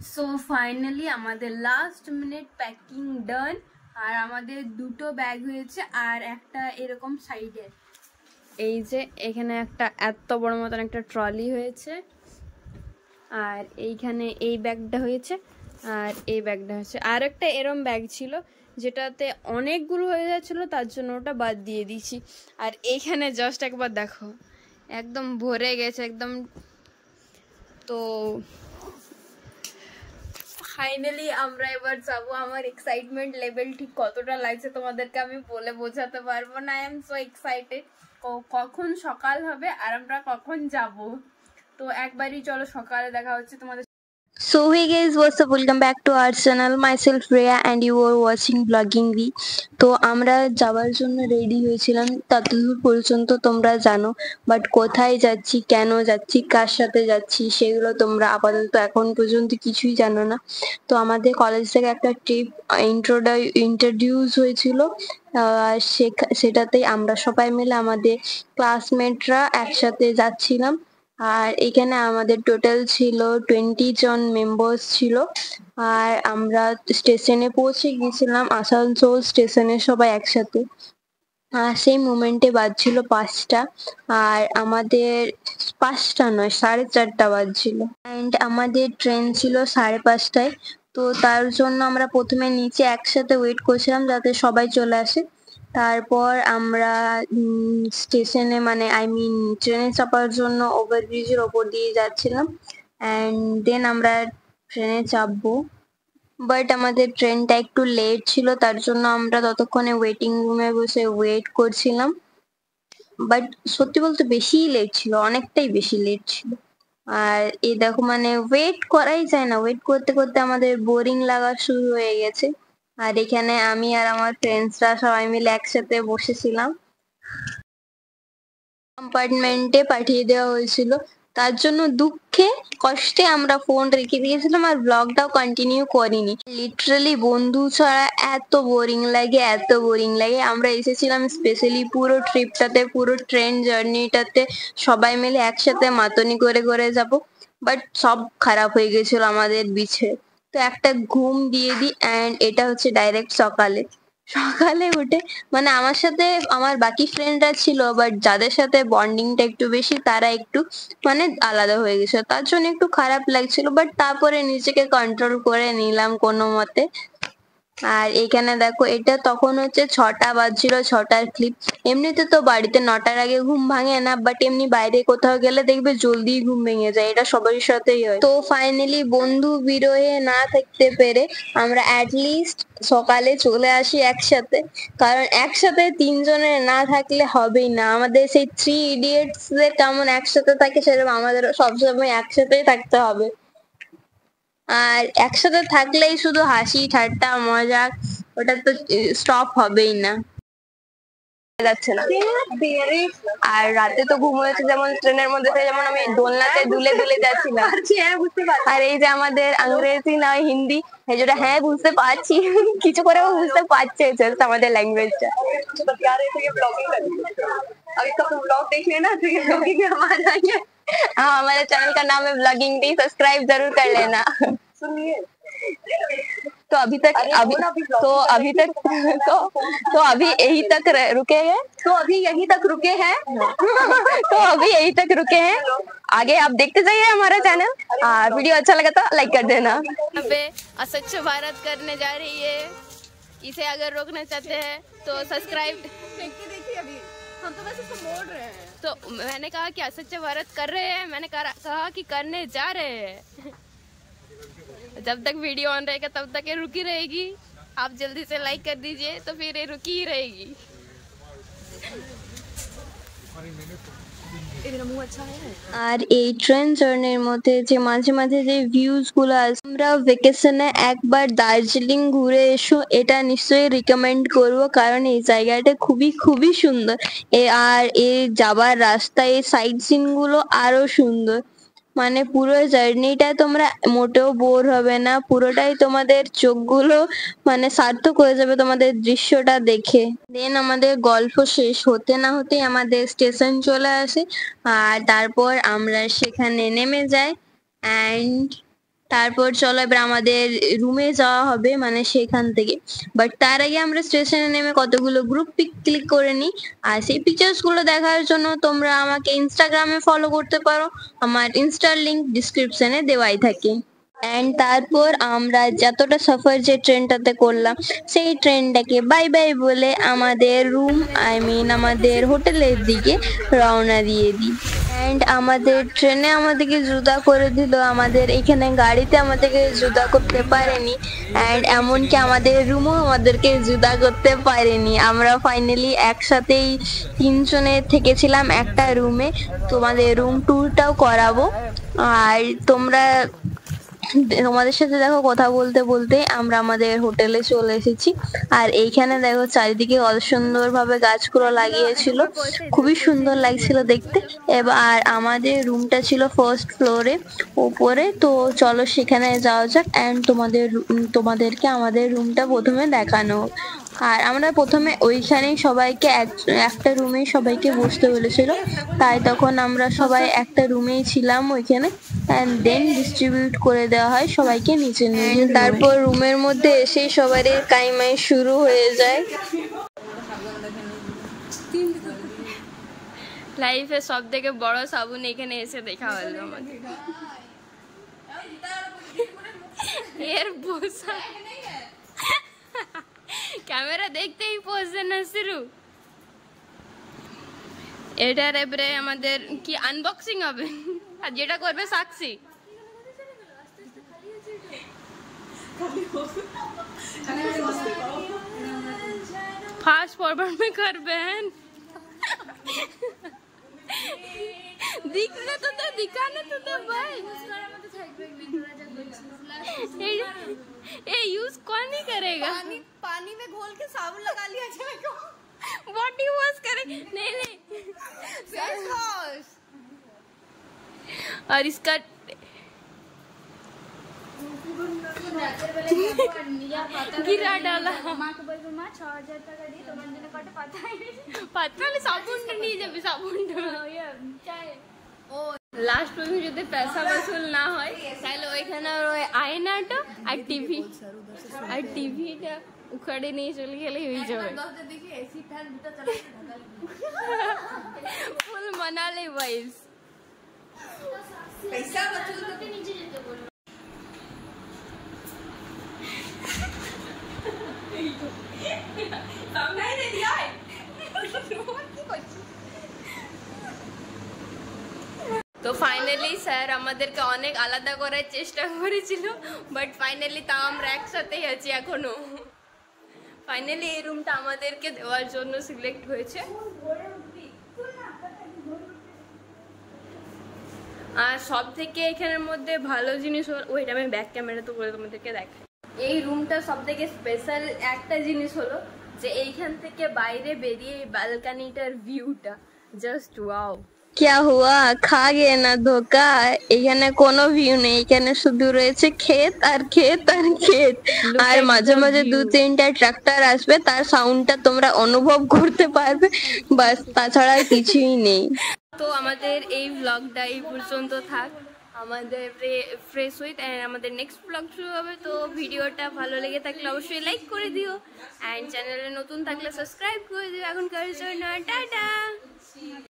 So finally আমাদের last minute packing ডান। আর আমাদের দুটো ব্যাগ হয়েছে আর একটা এরকম সাইডে এই যে এখানে একটা এত বড় মতন একটা ট্রলি হয়েছে, আর এইখানে এই ব্যাগটা হয়েছে আর এই ব্যাগটা হয়েছে। আর একটা এরম ব্যাগ ছিল যেটাতে অনেকগুলো হয়ে যাচ্ছিলো, তার জন্য ওটা বাদ দিয়ে দিয়েছি। আর এইখানে জাস্ট একবার দেখো একদম ভরে গেছে একদম। তো ফাইনালি আমরা এবার যাবো। আমার এক্সাইটমেন্ট লেভেল ঠিক কতটা লাগছে তোমাদেরকে আমি বলে বোঝাতে পারবো না। I am so excited. কখন সকাল হবে আর আমরা কখন যাব। তো একবারই চলো সকালে দেখা হচ্ছে তোমাদের। So hey guys, what's up? Welcome back to our channel. Myself Rhea and you are watching Vlogging V. তো আমরা যাওয়ার জন্য রেডি হয়েছিলাম, ততদূর পর্যন্ত তোমরা জানো, বাট কোথায় যাচ্ছি, কেন যাচ্ছি, কার সাথে যাচ্ছি সেগুলো তোমরা আপাতত এখন পর্যন্ত কিছুই জানো না। তো আমাদের কলেজ থেকে একটা ট্রিপ ইন্ট্রোডিউস হয়েছিল, সেটাতেই আমরা সবাই মিলে আমাদের ক্লাসমেটরা একসাথে যাচ্ছিলাম। আর এখানে আমাদের টোটাল ছিল 20 জন মেম্বার্স ছিল। আর আমরা স্টেশনে পৌঁছে গিয়েছিলাম, আসানসোল স্টেশনে সবাই একসাথে। আর সেই মোমেন্টে বাজছিল 5টা, আর আমাদের 5টা নয় 4:30 বাজছিল। অ্যান্ড আমাদের ট্রেন ছিল 5:30টায়। তো তার জন্য আমরা প্রথমে নিচে একসাথে ওয়েট করছিলাম যাতে সবাই চলে আসে। তারপর আমরা স্টেশনে মানে ট্রেনে চাপার জন্য ওভারব্রিজের ওপর দিয়ে যাচ্ছিলাম, অ্যান্ড দেন আমরা ট্রেনে চাপবো। বাট আমাদের ট্রেনটা একটু লেট ছিল, তার জন্য আমরা ততক্ষণে ওয়েটিং রুমে বসে ওয়েট করছিলাম। বাট সত্যি বলতে বেশিই লেট ছিল, অনেকটাই বেশি লেট ছিল। আর এই দেখো মানে ওয়েট করাই যায় না, ওয়েট করতে করতে আমাদের বোরিং লাগা শুরু হয়ে গেছে। আর এখানে আমি আর আমার ফ্রেন্ডসরা সবাই মিলে একসাথে বসেছিলাম। কম্পার্টমেন্টে পাঠিয়ে দেওয়া হয়েছিল, তার জন্য দুঃখে কষ্টে আমরা ফোন রেখে দিয়েছিলাম আর ব্লগটাও কন্টিনিউ করিনি। লিটারালি বন্ধু ছাড়া এত বোরিং লাগে, এত বোরিং লাগে। আমরা এসেছিলাম স্পেশালি পুরো ট্রিপটাতে, পুরো ট্রেন জার্নিটাতে সবাই মিলে একসাথে মাতনি করে করে যাব, বাট সব খারাপ হয়ে গেছিল আমাদের বিছে। তো একটা ঘুম দিয়ে দিই, অ্যান্ড এটা হচ্ছে ডাইরেক্ট সকালে। সকালে উঠে মানে আমার সাথে আমার বাকি ফ্রেন্ডরা ছিল, বাট যাদের সাথে বন্ডিংটা একটু বেশি তারা একটু মানে আলাদা হয়ে গেছিল, তার জন্য একটু খারাপ লাগছিল, বাট তারপরে নিজেকে কন্ট্রোল করে নিলাম কোনো মতে। আর এখানে দেখো এটা তখন হচ্ছে 6টা বাজছিল, 6টার ক্লিপ। এমনিতে তো বাড়িতে 9টার আগে ঘুম ভাঙে না, বাট এমনি বাইরে কোথাও গেলে দেখবে জলদি ঘুম ভেঙে যায়, এটা সবারই সাথেই হয়। তো ফাইনালি বন্ধু বিরহে না থাকতে পেরে আমরা অ্যাটলিস্ট সকালে চলে আসি একসাথে, কারণ একসাথে 3জনের না থাকলে হবেই না। আমাদের সেই 3 ইডিয়টস দের কেমন একসাথে থাকে সেরকম আমাদের সবসময় একসাথেই থাকতে হবে। আর একসাথে থাকলেই শুধু হাসি ঠাট্টা মজা, ওটা তো স্টপ হবেই না, যাচ্ছে না। আর রাতে তো ঘুম হয়েছে, যেমন ট্রেনের মধ্যে যেমন আমি দোলনাতে দুলে দুলে যাচ্ছিলাম। আর এই যে আমাদের ইংরেজি না হিন্দি, যেটা হ্যাঁ বুঝতে পারছি কিছু করে বুঝতে পারছে জাস্ট আমাদের ল্যাঙ্গুয়েজটা। अभी तो ब्लॉग देख लेना तो ये ब्लॉगिंग में हम आ जाएंगे। हाँ, हमारे चैनल का नाम है ब्लॉगिंग डी, सब्सक्राइब जरूर कर लेना। सुनिए तो अभी तक अभी यही तक रुके हैं। तो अभी यहीं तक रुके हैं तो अभी यहीं तक रुके हैं। आगे आप देखते जाइए हमारा चैनल। वीडियो अच्छा लगा तो लाइक कर देना। स्वच्छ भारत करने जा रही है, इसे अगर रोकना चाहते हैं तो सब्सक्राइब। देखिए अभी हम तो वैसे मोड़ रहे हैं, तो मैंने कहा कि स्वच्छ भारत कर रहे हैं, मैंने कहा कि करने जा रहे हैं। जब तक वीडियो ऑन रहेगा तब तक ये रुकी रहेगी। आप जल्दी से लाइक कर दीजिए तो फिर ये रुकी ही रहेगी। আর এই ট্রেন জার্নির মধ্যে যে মাঝে মাঝে যে ভিউজ গুলো আছে, আমরা ভেকেশনে একবার দার্জিলিং ঘুরে এসো, এটা নিশ্চয়ই রিকমেন্ড করব, কারণ এই জায়গাটা খুবই খুবই সুন্দর। আর এই যাবার রাস্তায় এই সাইট সিন গুলো আরো সুন্দর, মানে পুরো জার্নিটা তোমরা মোটেও বোর হবে না, পুরোটাই তোমাদের চোখগুলো মানে সার্থক হয়ে যাবে তোমাদের দৃশ্যটা দেখে। দেন আমাদের গল্প শেষ হতে না হতেই আমাদের স্টেশন চলে আসে, আর তারপর আমরা সেখানে নেমে যাই। অ্যান্ড তারপর চলো এবার আমাদের রুমে যাওয়া হবে, মানে সেখান থেকে। বাট তার আগে আমরা স্টেশনে নেমে কতগুলো গ্রুপ পিক ক্লিক করে নিই। আর সেই পিকচার্স গুলো দেখার জন্য তোমরা আমাকে ইনস্টাগ্রামে ফলো করতে পারো, আমার ইনস্টার লিংক ডিসক্রিপশনে দেওয়াই থাকে। অ্যান্ড তারপর আমরা যতটা সফর যে ট্রেনটাতে করলাম, সেই ট্রেনটাকে বাই বাই বলে আমাদের রুম, আমাদের হোটেলের দিকে রওনা দিয়ে দিই। অ্যান্ড আমাদের ট্রেনে আমাদেরকে জুদা করে দিল, আমাদের এখানে গাড়িতে আমাদেরকে জুদা করতে পারেনি। অ্যান্ড এমনকি আমাদের রুমও আমাদেরকে জুদা করতে পারেনি। আমরা ফাইনালি একসাথেই 3 জনে থেকেছিলাম একটা রুমে। তোমাদের রুম ট্যুরটাও করাবো। আর তোমাদের সাথে দেখো কথা বলতে বলতে আমরা আমাদের হোটেলে চলে এসেছি। আর এইখানে দেখো চারিদিকে কত সুন্দর ভাবে গাছগুলো লাগিয়েছিল, খুবই সুন্দর লাগছিল দেখতে। এবার আমাদের রুমটা ছিল ফার্স্ট ফ্লোরে উপরে, তো চলো সেখানে যাওয়া যাক। অ্যান্ড তোমাদেরকে আমাদের রুমটা প্রথমে দেখানো। আর আমরা প্রথমে ওইখানেই সবাইকে একটা রুমেই সবাইকে বসতে বলেছিল, তাই তখন আমরা সবাই একটা রুমেই ছিলাম ওইখানে। অ্যান্ড দেন ডিস্ট্রিবিউট করে দেওয়া হয় সবাইকে নিচে নিয়ে। তারপর রুমের মধ্যে এসেই সবারই কাইমাই শুরু হয়ে যায়। লাইফে সব থেকে বড় সাবুন এখানে এসে দেখা হলো আমাদের। এর বসা ক্যামেরা দেখতেই পৌঁছে না শুরু। এটার এবারে আমাদের কি আনবক্সিং হবে, আর যেটা করবে সাক্ষী। फास्ट फॉरवर्ड में कर बहन। दिखने तो दे, दिखाने तो दे भाई। ये यूज कौन नहीं करेगा? पानी में घोल के साबुन लगा लिया जाएगा। बॉडी वॉश करे नहीं नहीं फेस वॉश। और इसका गिरा डाला। साबुन नहीं जब साबुन लास्ट में যদি পয়সা বসুল না হয় তাহলে ওইখানে ওই আয়নাটা আর টিভিটা উখাড়ে নিয়ে চলে গেলে হয়ে যাবে। ফুল মানালি ভাইস। पैसा वसूल करके नीचे जेते बोलो। सामने ही दे दिया है। তো ফাইনালি স্যার আমাদেরকে অনেক আলাদা করার চেষ্টা করেছিল, বাট ফাইনালি তা আমরা একসাথেই আছি এখনো। ফাইনালি এই রুমটা আমাদেরকে দেওয়ার জন্য সিলেক্ট হয়েছে। আর সব থেকে এখানের মধ্যে ভালো জিনিস হলো, ওইটা আমি ব্যাক ক্যামেরা তো করে তোমাদেরকে দেখাই। এই রুমটা সব থেকে স্পেশাল একটা জিনিস হলো যে এইখান থেকে বাইরে বেরিয়ে এই ব্যালকনিটার ভিউটা জাস্ট ওয়াও। क्या हुआ, खा गए ना धोखा। এখানে কোনো ভিউ নেই, এখানে শুধু রয়েছে ক্ষেত আর ক্ষেত আর ক্ষেত। আর মাঝে মাঝে 2-3টা ট্রাক্টর আসবে, তার সাউন্ডটা তোমরা অনুভব করতে পারবে, বাস তাছাড়া কিছুই নেই। তো আমাদের এই ব্লগটা এই পর্যন্ত থাক। আমাদের ফ্রেশ উইথ আমাদের নেক্সট ব্লগ শুরু হবে। তো ভিডিওটা ভালো লেগে থাকলে অবশ্যই লাইক করে দিও, অ্যান্ড চ্যানেলে নতুন থাকলে সাবস্ক্রাইব করে দিও। এখনকার জন্য টাটা।